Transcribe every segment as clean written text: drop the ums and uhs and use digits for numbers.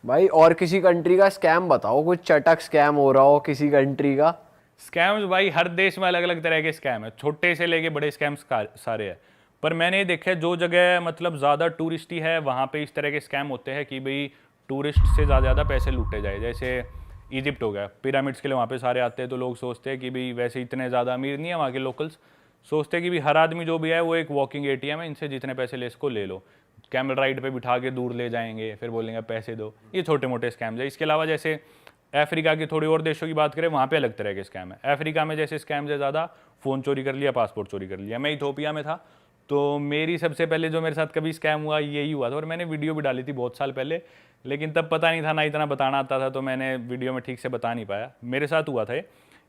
भाई और किसी कंट्री का स्कैम बताओ, कुछ चटक स्कैम हो रहा हो किसी कंट्री का। स्कैम्स भाई हर देश में अलग अलग तरह के स्कैम है, छोटे से लेके बड़े स्कैम्स सारे हैं। पर मैंने ये देखा है जो जगह मतलब ज़्यादा टूरिस्टी है वहाँ पे इस तरह के स्कैम होते हैं कि भाई टूरिस्ट से ज़्यादा पैसे लूटे जाए। जैसे इजिप्ट हो गया, पिरामिड्स के लिए वहाँ पे सारे आते हैं, तो लोग सोचते हैं कि भाई वैसे इतने ज़्यादा अमीर नहीं है वहाँ के लोकल्स, सोचते हैं कि भाई हर आदमी जो भी है वो एक वॉकिंग एटीएम है, इनसे जितने पैसे ले इसको ले लो। कैमल राइड पे बिठा के दूर ले जाएंगे, फिर बोलेंगे पैसे दो। ये छोटे मोटे स्कैम्स है। इसके अलावा जैसे अफ्रीका के थोड़ी और देशों की बात करें, वहाँ पे अलग तरह के स्कैम है। अफ्रीका में जैसे स्कैम्स है ज़्यादा, फ़ोन चोरी कर लिया, पासपोर्ट चोरी कर लिया। मैं इथोपिया में था, तो मेरी सबसे पहले जो मेरे साथ कभी स्कैम हुआ यही हुआ था, और मैंने वीडियो भी डाली थी बहुत साल पहले, लेकिन तब पता नहीं था, ना इतना बताना आता था, तो मैंने वीडियो में ठीक से बता नहीं पाया। मेरे साथ हुआ था।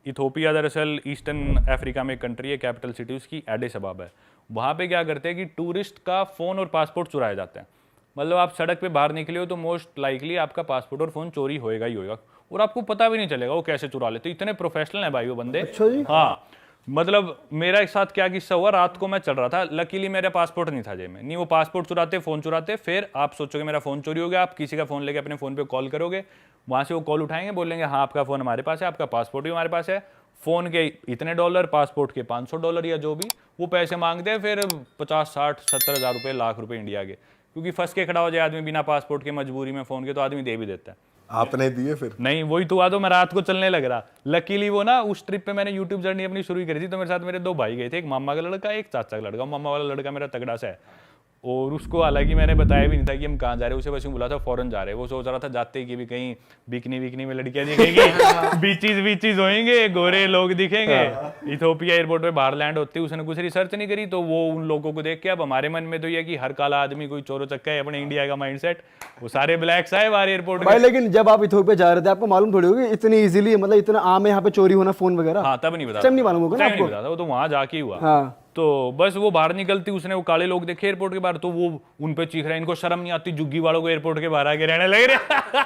इथोपिया दरअसल ईस्टर्न अफ्रीका में एक कंट्री है, कैपिटल सिटी उसकी एडिस अबाबा है। वहाँ पे क्या करते हैं कि टूरिस्ट का फ़ोन और पासपोर्ट चुराए जाते हैं। मतलब आप सड़क पे बाहर निकले हो तो मोस्ट लाइकली आपका पासपोर्ट और फ़ोन चोरी होएगा ही होएगा, और आपको पता भी नहीं चलेगा वो कैसे चुरा लेते। इतने प्रोफेशनल हैं भाई वो बंदे। अच्छा जी। हाँ, मतलब मेरा एक साथ क्या किस्सा हुआ, रात को मैं चल रहा था, लकीली मेरा पासपोर्ट नहीं था जेब में। नहीं, वो पासपोर्ट चुराते, फ़ोन चुराते, फिर आप सोचोगे मेरा फ़ोन चोरी हो गया, आप किसी का फ़ोन लेके अपने फ़ोन पे कॉल करोगे, वहाँ से वो कॉल उठाएंगे, बोलेंगे हाँ आपका फ़ोन हमारे पास है, आपका पासपोर्ट भी हमारे पास है, फ़ोन के इतने डॉलर, पासपोर्ट के $500 या जो भी वो पैसे मांगते हैं, फिर 50, 60, 70 हज़ार रुपये, लाख रुपये इंडिया के। क्योंकि फंस के खड़ा हो जाए आदमी बिना पासपोर्ट के, मजबूरी में फ़ोन के, तो आदमी दे भी देता है। आपने दिए फिर? नहीं, वही तो हुआ, तो मैं रात को चलने लग रहा। लकीली वो ना उस ट्रिप पे मैंने यूट्यूब जर्नी अपनी शुरू करी थी, तो मेरे साथ मेरे दो भाई गए थे, एक मामा का लड़का, एक चाचा का लड़का। मामा वाला लड़का मेरा तगड़ा सा है, और उसको हालांकि मैंने बताया भी नहीं था कि हम कहाँ जा रहे हैं, उसे बस यूँ बोला था फॉरेन जा रहे हैं। वो सोच रहा था जाते ही कि भी कहीं बिकनी विकनी में लड़कियां दिखेंगी, बीचीज होंगे, गोरे लोग दिखेंगे। इथोपिया एयरपोर्ट पे बाहर लैंड होती है, उसने कुछ रिसर्च नहीं करी, तो वो उन लोगों को देख के, अब हमारे मन में तो ये कि हर काला आदमी कोई चोरो चक्का है, अपने इंडिया का माइंडसेट, वो सारे ब्लैक्स आए बाहर एयरपोर्ट भाई में। लेकिन जब आप इथोपिया जा रहे थे आपको मालूम थोड़ी होगी इतनी इजीली, मतलब इतना आम है यहाँ पे चोरी होना फोन वगैरह? हाँ, तब नहीं बता, नहीं मालूम होगा ना आपको? वो तो वहां जाके ही हुआ। हाँ। तो बस वो बाहर निकलती, उसने वो काले लोग देखे एयरपोर्ट के बाहर, तो वो उन पे चीख रहा है, इनको शर्म नहीं आती, जुग्गी वालों को एयरपोर्ट के बाहर आके रहने लग रहे।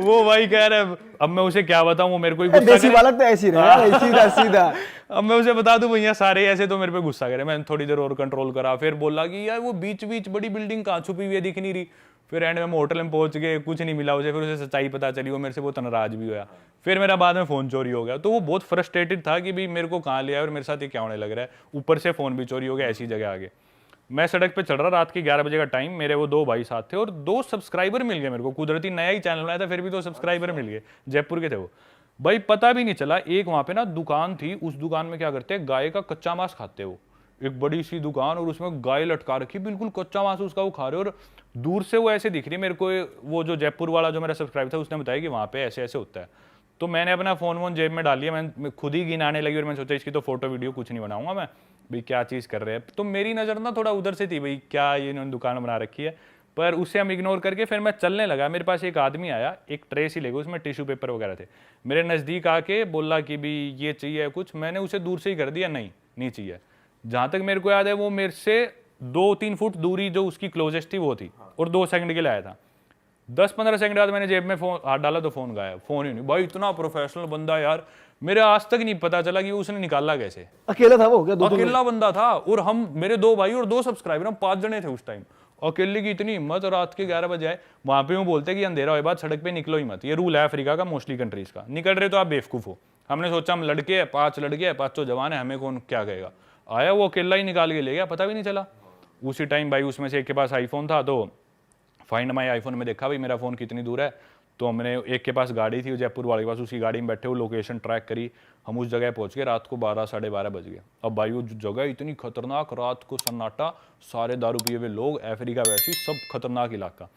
वो भाई कह रहे, अब मैं उसे क्या बताऊं, वो मेरे को ही गुस्सा देसी करे। बालक तो ऐसी रहे यार, सीधा सीधा। अब मैं उसे बता दूं भैया सारे ऐसे, तो मेरे पे गुस्सा करे। मैंने थोड़ी देर और कंट्रोल करा, फिर बोला कि यार वो बीच बीच बड़ी बिल्डिंग कहाँ छुपी हुई है, दिख नहीं रही। फिर एंड में होटल में पहुंच गए, कुछ नहीं मिला उसे, फिर उसे सच्चाई पता चली, वो मेरे से बहुत नाराज भी हुआ। फिर मेरा बाद में फ़ोन चोरी हो गया, तो वो बहुत फ्रस्ट्रेटेड था कि भाई मेरे को कहाँ लिया और मेरे साथ ये क्या होने लग रहा है, ऊपर से फ़ोन भी चोरी हो गया ऐसी जगह आगे। मैं सड़क पे चल रहा, रात के 11 बजे का टाइम, मेरे वो दो भाई साथ थे, और 2 सब्सक्राइबर मिल गए मेरे को। कुदरती नया ही चैनल बनाया था, फिर भी 2 सब्सक्राइबर मिल गए, जयपुर के थे वो भाई। पता भी नहीं चला, एक वहाँ पे ना दुकान थी, उस दुकान में क्या करते हैं, गाय का कच्चा मांस खाते वो, एक बड़ी सी दुकान, और उसमें गाय लटका रखी, बिल्कुल कच्चा मांस उसका वो खा रहे, और दूर से वो ऐसे दिख रही मेरे को। वो जो जयपुर वाला जो मेरा सब्सक्राइबर था, उसने बताया कि वहाँ पे ऐसे ऐसे होता है। तो मैंने अपना फ़ोन वोन जेब में डाल लिया, मैं खुद ही गिनाने लगी, और मैंने सोचा इसकी तो फोटो वीडियो कुछ नहीं बनाऊंगा मैं, भाई क्या चीज़ कर रहे हैं। तो मेरी नज़र ना थोड़ा उधर से थी, भाई क्या ये इन्होंने दुकान बना रखी है, पर उससे हम इग्नोर करके फिर मैं चलने लगा। मेरे पास एक आदमी आया, एक ट्रे सी लेके, उसमें टिश्यू पेपर वगैरह थे, मेरे नज़दीक आके बोला कि भी ये चाहिए कुछ। मैंने उसे दूर से ही कर दिया, नहीं नहीं चाहिए। जहाँ तक मेरे को याद है वो मेरे से 2-3 फुट दूरी जो उसकी क्लोजेस्ट थी वो थी, और 2 सेकंड के लिए आया था। 10-15 सेकंड बाद मैंने जेब में फोन हाथ डाला तो फ़ोन गायब, फ़ोन ही नहीं। भाई इतना प्रोफेशनल बंदा यार, मेरे आज तक नहीं पता चला कि उसने निकाला कैसे। अकेला था वो क्या? दो अकेला बंदा था, और हम मेरे 2 भाई और 2 सब्सक्राइबर, हम 5 जने थे उस टाइम। अकेले की इतनी हिम्मत, रात के 11 बजे आए। वहाँ पे वो बोलते कि अंधेरा होए बाद सड़क पे निकलो ही मत, ये रूल है अफ्रीका का, मोस्टली कंट्रीज का। निकल रहे तो आप बेवकूफ़ हो। हमने सोचा हम लड़के हैं, 5 लड़के हैं, 5 जवान है, हमें कौन क्या कहेगा। आया वो अकेला ही निकाल के ले गया, पता भी नहीं चला। उसी टाइम भाई उसमें से एक के पास आईफोन था, तो फाइंड माई आईफोन में देखा भाई मेरा फ़ोन कितनी दूर है। तो हमने, एक के पास गाड़ी थी जयपुर वाले के पास, उसकी गाड़ी में बैठे वो लोकेशन ट्रैक करी, हम उस जगह पहुंच गए। रात को 12 साढ़े 12 बज गए। अब भाई वो जगह इतनी खतरनाक, रात को सन्नाटा, सारे दारू पिए हुए लोग, अफ्रीका वैसी सब खतरनाक इलाका।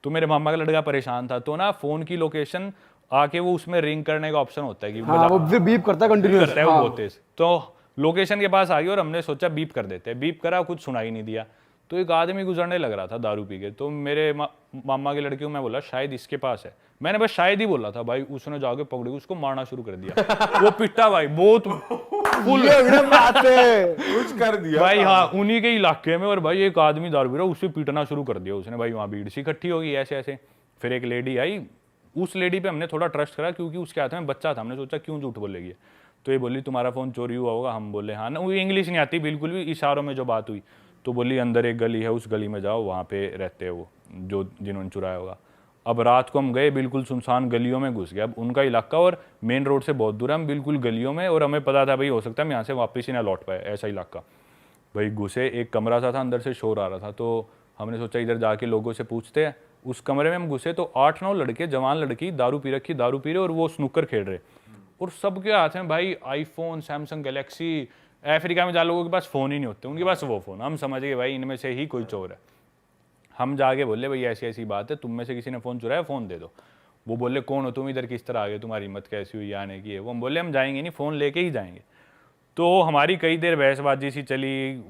तो मेरे मामा का लड़का परेशान था, तो ना फ़ोन की लोकेशन आके वो उसमें रिंग करने का ऑप्शन होता है कि हाँ, वो फिर बीप करता है कंटिन्यूअस, करता है वो बहुत तेज। तो लोकेशन के पास आ गई, और हमने सोचा बीप कर देते हैं। बीप करा, कुछ सुनाई नहीं दिया। तो एक आदमी गुजरने लग रहा था दारू पी के, तो मेरे मामा के लड़के को मैं बोला शायद इसके पास है, मैंने बस शायद ही बोला था भाई। उसने जाके पकड़ी, उसको मारना शुरू कर दिया। वो पिटा भाई बहुत फुल, कुछ कर दिया भाई हाँ, उन्हीं के इलाके में। और भाई एक आदमी दारू पी रहा, उसे पीटना शुरू कर दिया उसने। भाई वहाँ भीड़ सी इकट्ठी होगी ऐसे ऐसे। फिर एक लेडी आई, उस लेडी पे हमने थोड़ा ट्रस्ट करा, क्योंकि उसके हाथ में बच्चा था। हमने सोचा क्यों झूठ बोलेगी। तो ये बोली तुम्हारा फ़ोन चोरी हुआ होगा। हम बोले हाँ ना, वो इंग्लिश नहीं आती बिल्कुल भी, इशारों में जो बात हुई। तो बोली अंदर एक गली है, उस गली में जाओ, वहाँ पे रहते हैं वो जो जिन्होंने चुराया होगा। अब रात को हम गए, बिल्कुल सुनसान गलियों में घुस गए। अब उनका इलाका और मेन रोड से बहुत दूर है, हम बिल्कुल गलियों में, और हमें पता था भाई हो सकता है हम यहाँ से वापस ही ना लौट पाए, ऐसा इलाका। भाई घुसे, एक कमरा सा था, अंदर से शोर आ रहा था, तो हमने सोचा इधर जाके लोगों से पूछते हैं। उस कमरे में हम घुसे तो 8-9 लड़के, जवान लड़की, दारू पी रखी, दारू पी रहे और वो स्नूकर खेल रहे, और सबके हाथ में भाई आईफोन, सैमसंग गैलेक्सी। अफ्रीका में जहाँ लोगों के पास फ़ोन ही नहीं होते, उनके पास वो फ़ोन। हम समझ गए भाई इनमें से ही कोई चोर है। हम जाके बोले भाई ऐसी ऐसी बात है, तुम में से किसी ने फ़ोन चुराया, फ़ोन दे दो। वो बोले कौन हो तुम, इधर किस तरह आ गए, तुम्हारी हिम्मत कैसी हुई आने की है। वो हम बोले हम जाएंगे नहीं, फ़ोन लेके ही जाएंगे। तो हमारी कई देर बहसबाजी सी चली।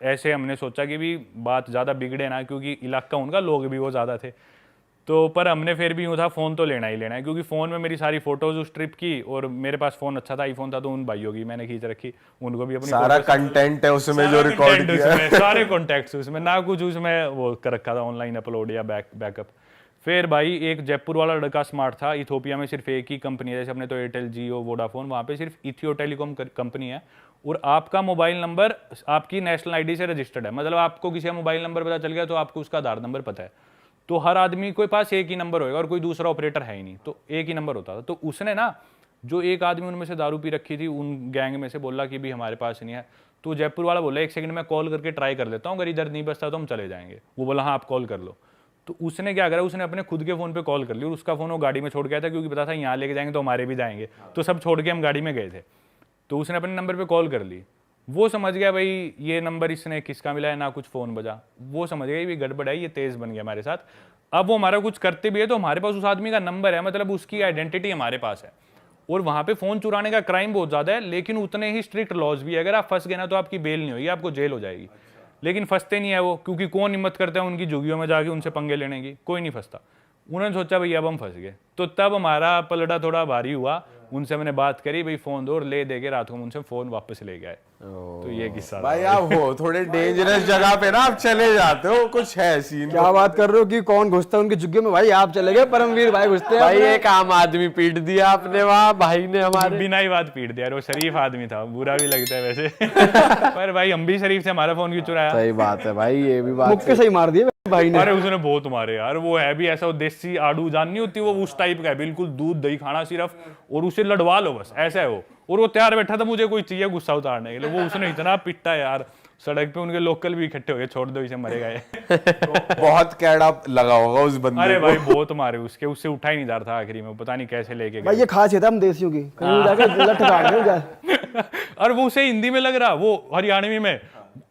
ऐसे हमने सोचा कि भी बात ज़्यादा बिगड़े ना, क्योंकि इलाका उनका, लोग भी वो ज़्यादा थे। तो पर हमने फिर भी यूँ था फ़ोन तो लेना ही लेना है, क्योंकि फ़ोन में मेरी सारी फ़ोटोज़ उस ट्रिप की, और मेरे पास फ़ोन अच्छा था, आईफोन था, तो उन भाइयों की मैंने खींच रखी, उनको भी अपनी सारा कंटेंट है उसमें जो रिकॉर्ड किया है। सारे कॉन्टैक्ट्स उसमें, ना कुछ उसमें वो कर रखा था ऑनलाइन अपलोड या बैकअप। फिर भाई एक जयपुर वाला लड़का स्मार्ट था। इथोपिया में सिर्फ एक ही कंपनी है, जैसे अपने तो एयरटेल, जियो, वोडाफोन, वहाँ पे सिर्फ इथियो टेलीकॉम कंपनी है, और आपका मोबाइल नंबर आपकी नेशनल आईडी से रजिस्टर्ड है। मतलब आपको किसी का मोबाइल नंबर पता चल गया तो आपको उसका आधार नंबर पता है। तो हर आदमी के पास एक ही नंबर होगा और कोई दूसरा ऑपरेटर है ही नहीं, तो एक ही नंबर होता था। तो उसने ना, जो एक आदमी उनमें से दारू पी रखी थी, उन गैंग में से बोला कि भी हमारे पास नहीं है। तो जयपुर वाला बोला 1 सेकंड में कॉल करके ट्राई कर लेता हूँ, अगर इधर नहीं बचता तो हम चले जाएंगे। वो बोला हाँ आप कॉल कर लो। तो उसने क्या करा, उसने अपने खुद के फ़ोन पे कॉल कर ली, और उसका फ़ोन वो गाड़ी में छोड़ गया था, क्योंकि पता था यहाँ लेके जाएंगे तो हमारे भी जाएंगे, तो सब छोड़ के हम गाड़ी में गए थे। तो उसने अपने नंबर पे कॉल कर ली। वो समझ गया भाई ये नंबर इसने किसका मिला है, ना कुछ फ़ोन बजा। वो समझ गया ये गड़बड़ है, ये तेज़ बन गया हमारे साथ। अब वो हमारा कुछ करते भी है तो हमारे पास उस आदमी का नंबर है, मतलब उसकी आइडेंटिटी हमारे पास है। और वहाँ पे फ़ोन चुराने का क्राइम बहुत ज़्यादा है, लेकिन उतने ही स्ट्रिक्ट लॉज भी है। अगर आप फंस गए ना तो आपकी बेल नहीं होगी, आपको जेल हो जाएगी। लेकिन फंसते नहीं है वो, क्योंकि कौन हिम्मत करता है उनकी झुग्गियों में जाके उनसे पंगे लेने की, कोई नहीं फंसता। उन्होंने सोचा भाई अब हम फंस गए, तो तब हमारा पलड़ा थोड़ा भारी हुआ। उनसे मैंने बात करी, भाई फ़ोन दो, और ले दे के रात को उनसे फ़ोन वापस ले गए। तो ये किस्सा भाई आप हो थोड़े डेंजरस जगह पे ना, आप चले जाते हो, कुछ है सीन। क्या बात कर रहे हो कि कौन घुसता है उनकी झुग्गी में? भाई आप चले गए, परमवीर भाई घुसते हैं भाई अपने। एक आम आदमी पीट दिया आपने वहाँ, भाई ने हमारे। बिना ही बात पीट दिया। वो शरीफ आदमी था, बुरा भी लगता है वैसे पर भाई हम भी शरीफ थे, हमारा फोन क्यों चुराया? सही बात है भाई, ये भी बात मुक्के सही मार दिए भाई ने। अरे उसने बहुत मारे यार। वो है भी ऐसा, वो देसी आड़ू जान नहीं होती, वो उस टाइप का है, बिल्कुल दूध दही खाना सिर्फ, और उसे लड़वा लो बस, ऐसा है वो। और वो तैयार बैठा था मुझे कोई चाहिए गुस्सा उतारने के लिए। वो उसने इतना पिटा यार, सड़क पे उनके लोकल भी इकट्ठे हो गए, छोड़ दो इसे मरेगा ये बहुत कैड़ा लगा होगा उस बंदे अरे को। भाई बहुत मारे उसके, उससे उठा ही नहीं जा रहा था आखिरी में, पता नहीं कैसे लेके भाई गए। ये खासियत है हम देसियों की, कहीं जाके लठ काट दें जा। और वो उसे हिंदी में लग रहा, वो हरियाणवी में।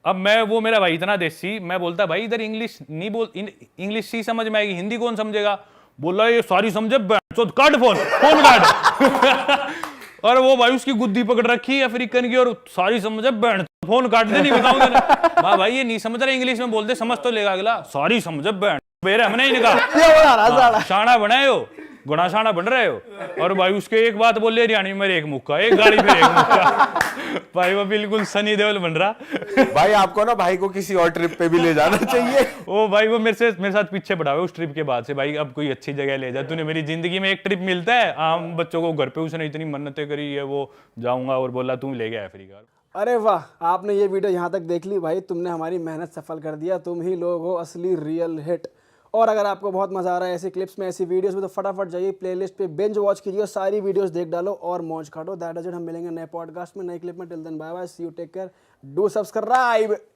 अब मैं, वो मेरा भाई इतना देसी, मैं बोलता भाई इधर इंग्लिश नहीं बोल, इंग्लिश ही समझ में आएगी, हिंदी कौन समझेगा? बोला ये सारी समझे, काट फोन, फोन काट और वो भाई उसकी गुद्दी पकड़ रखी अफ्रीकन की, और सारी समझे, बैंड फोन काट दे, नहीं बताऊंगा भाई ये नहीं समझ रहा, इंग्लिश में बोलते समझ तो लेगा अगला। सारी समझे बैंड बेरे, हमने ही निकाला शाना बनाए हो, गुना शाना बन रहे हो। और भाई उसके एक बात बोल ले हरियाणवी में, एक मुक्का, एक गाड़ी पे एक मुक्का भाई वो बिल्कुल सनी देओल बन रहा। भाई आपको ना भाई को किसी और ट्रिप पे भी ले जाना चाहिए। ओ भाई वो मेरे साथ पीछे पड़ा हुआ उस ट्रिप के बाद से। भाई अब कोई अच्छी जगह ले जा, तूने मेरी जिंदगी में एक ट्रिप मिलता है आम बच्चों को घर पे, उसने इतनी मन्नतें करी है, वो जाऊंगा और बोला तू ले गया अफ्रीका। अरे वाह, आपने ये वीडियो यहाँ तक देख ली भाई, तुमने हमारी मेहनत सफल कर दिया। तुम ही लोग हो असली रियल हिट। और अगर आपको बहुत मजा आ रहा है ऐसी क्लिप्स में, ऐसी वीडियोस में, तो फटाफट जाइए प्लेलिस्ट पे, बिंज वॉच कीजिए, सारी वीडियोस देख डालो और मौज काटो। That is it. हम मिलेंगे नए पॉडकास्ट में, नई क्लिप में। Till then bye bye, see you, take care, do subscribe.